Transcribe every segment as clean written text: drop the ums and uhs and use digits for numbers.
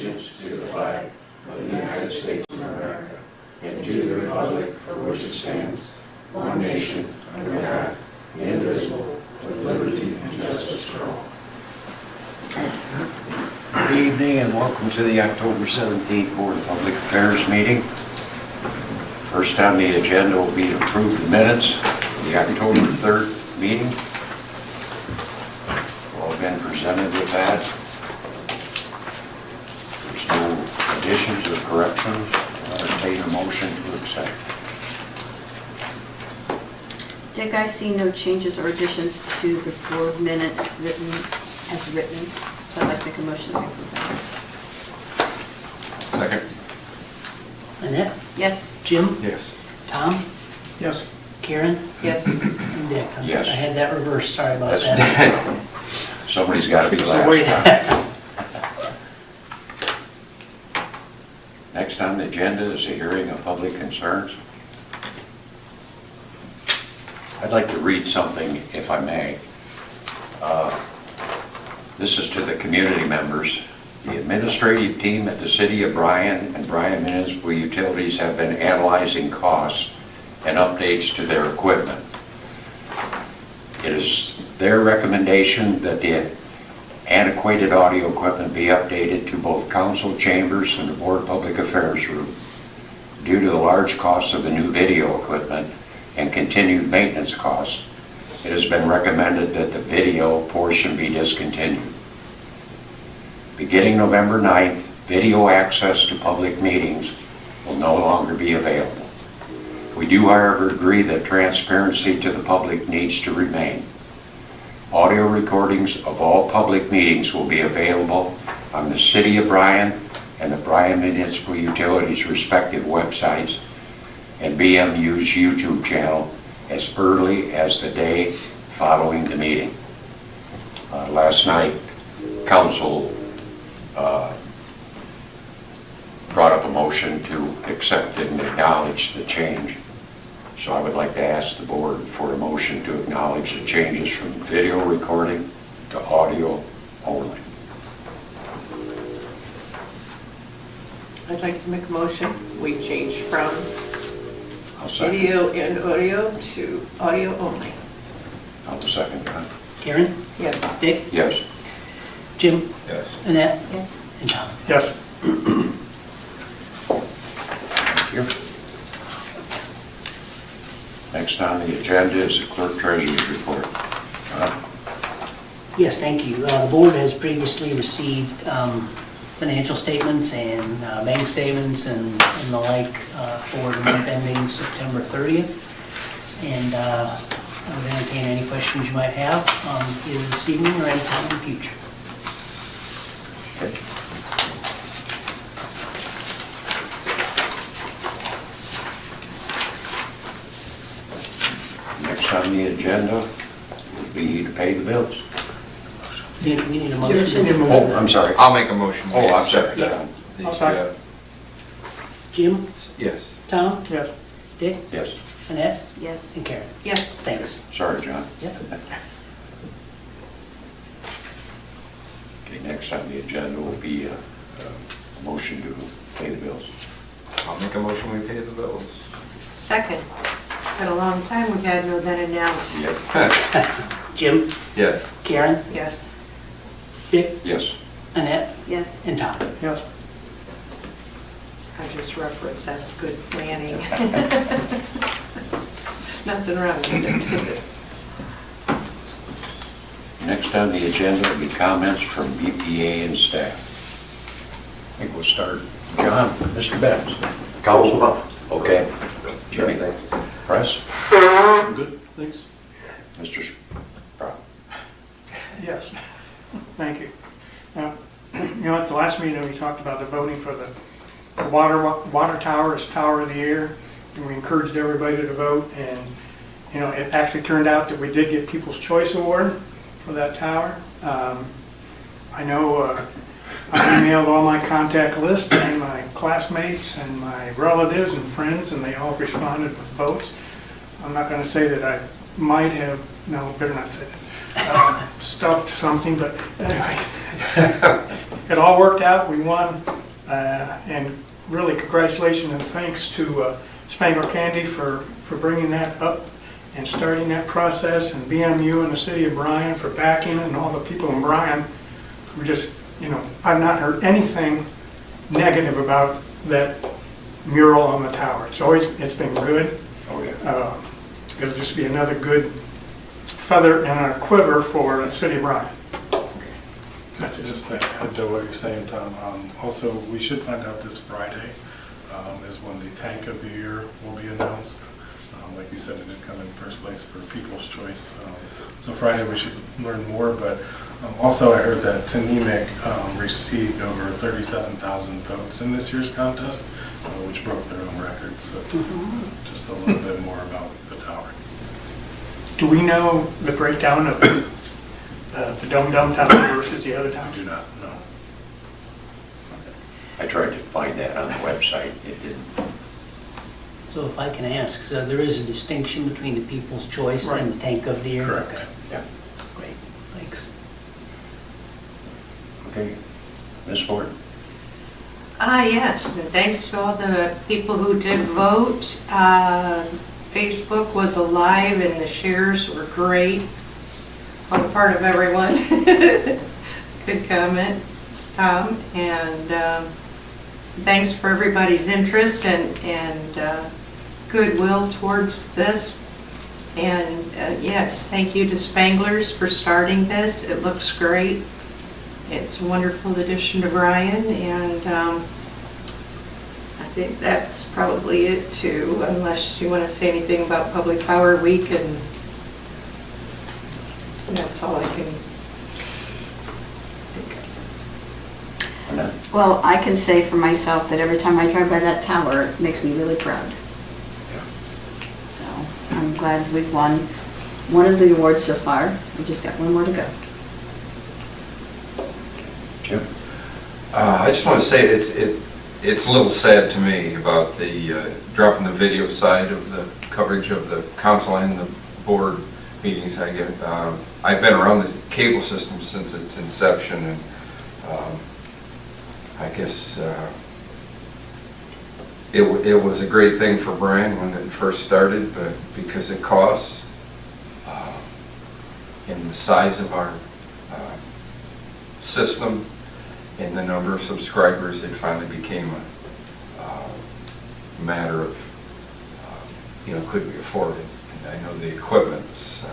allegiance to the flag of the United States of America and to the republic for which it stands, one nation, under God, indivisible, with liberty and justice for all. Good evening and welcome to the October 17th Board of Public Affairs meeting. First on the agenda will be to approve the minutes of the October 3rd meeting. All been presented with that. There's no additions or corrections. I'll entertain a motion to accept. Dick, I see no changes or additions to the board minutes as written, so I'd like to make a motion to approve that. Second. Annette? Yes. Jim? Yes. Tom? Yes. Karen? Yes. And Dick? Yes. I had that reversed, sorry about that. That's somebody's got to be So wait. last. Next on the agenda is a hearing of public concerns. I'd like to read something, if I may. This is to the community members. The administrative team at the City of Bryan and Bryan Municipal Utilities have been analyzing costs and updates to their equipment. It is their recommendation that the antiquated audio equipment be updated to both council chambers and the Board of Public Affairs room. Due to the large costs of the new video equipment and continued maintenance costs, it has been recommended that the video portion be discontinued. Beginning November 9th, video access to public meetings will no longer be available. We do, however, agree that transparency to the public needs to remain. Audio recordings of all public meetings will be available on the City of Bryan and the Bryan Municipal Utilities' respective websites and BMU's YouTube channel as early as the day following the meeting. Last night, Council brought up a motion to accept and acknowledge the change. So I would like to ask the board for a motion to acknowledge the changes from video recording to audio only. I'd like to make a motion. We change from I'll second. video and audio to audio only. I'll second that. Karen? Yes. Dick? Yes. Jim? Yes. Annette? Yes. And Tom? Yes. Thank you. Next on the agenda is the Clerk-Treasurer's report. Yes, thank you. The board has previously received financial statements and bank statements and the like for the month ending September 30th. And I would entertain any questions you might have either this evening or any time in the future. Okay. Next on the agenda would be to pay the bills. We need a motion. Oh, I'm sorry. I'll make a motion. Oh, I'm sorry. Yeah. I'll second. Jim? Yes. Tom? Yes. Dick? Yes. Annette? Yes. And Karen? Yes. Thanks. Sorry, John. Yep. Okay, next on the agenda will be a motion to pay the bills. I'll make a motion, we pay the bills. Second. Been a long time we've had no then announced. Jim? Yes. Karen? Yes. Dick? Yes. Annette? Yes. And Tom? Yes. I just referenced that's good planning. Nothing wrong with it. Next on the agenda will be comments from BPA and staff. I think we'll start, John, Mr. Betts. Council. Okay. Jimmy. Press. Good, thanks. Mr. Sprow. Yes, thank you. Now, at the last meeting, we talked about the voting for the water tower as Tower of the Year, and we encouraged everybody to vote, and, it actually turned out that we did get People's Choice Award for that tower. I know I emailed all my contact list and my classmates and my relatives and friends, and they all responded with votes. I'm not going to say that I might have, no, better not say that, stuffed something, but anyway, it all worked out. We won And really congratulations and thanks to Spangler Candy for bringing that up and starting that process, and BMU and the city of Bryan for backing it, and all the people in Bryan who just, I've not heard anything negative about that mural on the tower. It's been good. Oh, yeah. It'll just be another good feather in our quiver for the city of Bryan. That's it. Just to add to what you're saying, Tom, also, we should find out this Friday is when the tank of the year will be announced. Like you said, it did come in first place for People's Choice. So Friday we should learn more, but also I heard that Tanemic received over 37,000 votes in this year's contest, which broke their own record. So just a little bit more about the tower. Do we know the breakdown of the Dome Tower versus the other I towers? do not know. I tried to find that on the website. It didn't. So if I can ask, so there is a distinction between the People's Choice and the Tank of the Year? Correct. Okay, Yeah. great, thanks. Okay. Ms. Ford? Yes, and thanks to all the people who did vote. Facebook was alive and the shares were great on the part of everyone. Good comments, Tom, and thanks for everybody's interest and goodwill towards this. And yes, thank you to Spanglers for starting this. It looks great. It's a wonderful addition to Bryan, and I think that's probably it too, unless you want to say anything about Public Power Week, and that's all I can think of. Annette? Well, I can say for myself that every time I drive by that tower, it makes me really proud. So I'm glad we've won one of the awards so far. We just got one more to go. Jim? I just want to say it's a little sad to me about the dropping the video side of the coverage of the council and the board meetings. I've been around the cable system since its inception, and I guess it was a great thing for Bryan when it first started, but because it costs and the size of our system and the number of subscribers, it finally became a matter of, could we afford it? And I know the equipment's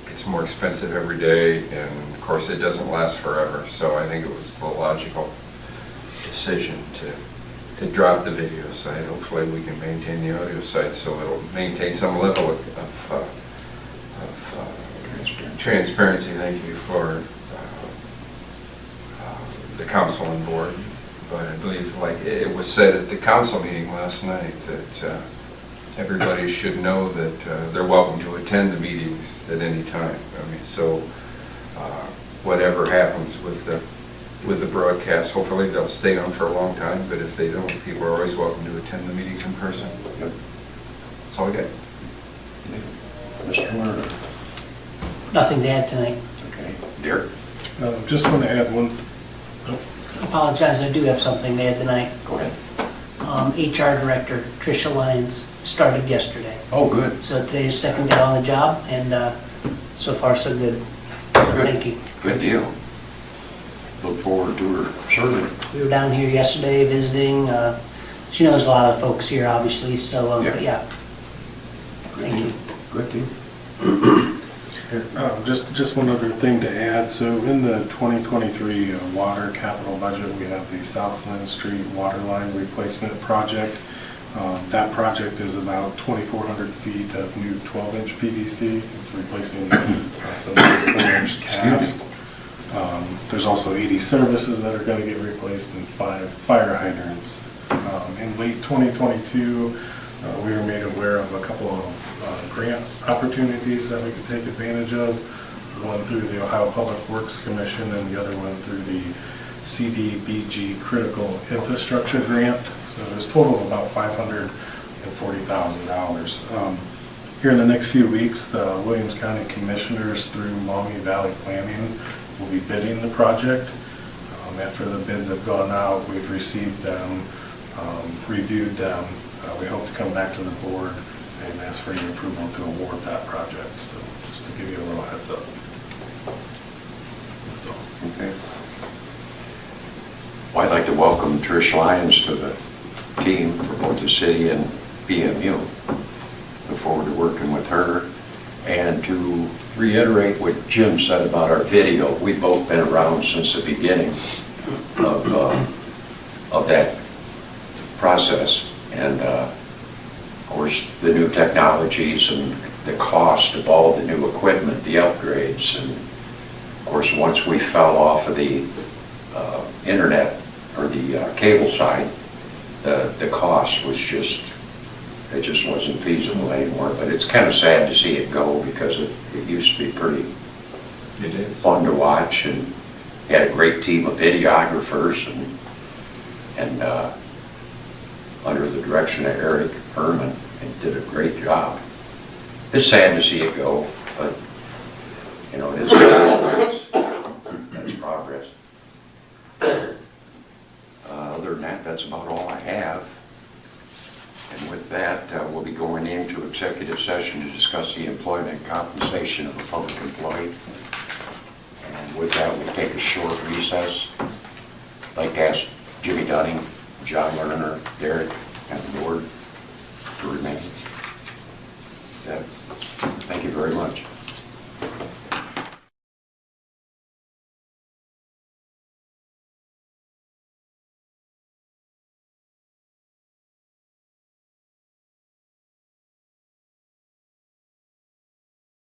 gets more expensive every day, and of course it doesn't last forever. So I think it was the logical decision to drop the video side. Hopefully we can maintain the audio side so it'll maintain some level of transparency. Thank you for the council and board. But I believe, like it was said at the council meeting last night, that everybody should know that they're welcome to attend the meetings at any time. I mean, so whatever happens with the broadcast, hopefully they'll stay on for a long time, but if they don't, people are always welcome to attend the meetings in person. Yep. That's all I got. Mr. Warner? Nothing to add tonight. Okay. Derek? Just want to add one. I apologize, I do have something to add tonight. Go ahead. HR Director Tricia Lyons started yesterday. Oh, good. So today's second day on the job, and so far so good. So thank you. Good deal. Look forward to her serving. We were down here yesterday visiting. She knows a lot of folks here, obviously, so Yeah. but yeah. Good Thank deal. you. Good deal. Just one other thing to add. So in the 2023 water capital budget, we have the Southland Street water line replacement project. That project is about 2,400 feet of new 12-inch PVC. It's replacing some 4-inch cast. There's also 80 services that are going to get replaced and 5 fire hydrants. In late 2022, we were made aware of a couple of grant opportunities that we could take advantage of. One through the Ohio Public Works Commission and the other one through the CDBG Critical Infrastructure Grant. So there's a total of about $540,000. Here in the next few weeks, the Williams County Commissioners through Maumee Valley Planning will be bidding the project. After the bids have gone out, we've received them, reviewed them. We hope to come back to the board and ask for your approval to award that project. So just to give you a little heads up. That's all. Okay. Well, I'd like to welcome Trish Lyons to the team for both the city and BMU. Look forward to working with her. And to reiterate what Jim said about our video, we've both been around since the beginning of that process. And of course, the new technologies and the cost of all the new equipment, the upgrades. And of course, once we fell off of the internet or the cable side, the cost was just, it just wasn't feasible anymore. But it's kind of sad to see it go because it used to be pretty fun to watch, and had a great team of videographers and under the direction of Eric Herman, and did a great job. It's sad to see it go, but you know, it is progress. That's progress. Other than that, that's about all I have. And with that, we'll be going into executive session to discuss the employment and compensation of a public employee. And with that, we'll take a short recess. I'd like to ask Jimmy Dunning, John Lerner, Derek, and the board to remain. Thank you very much.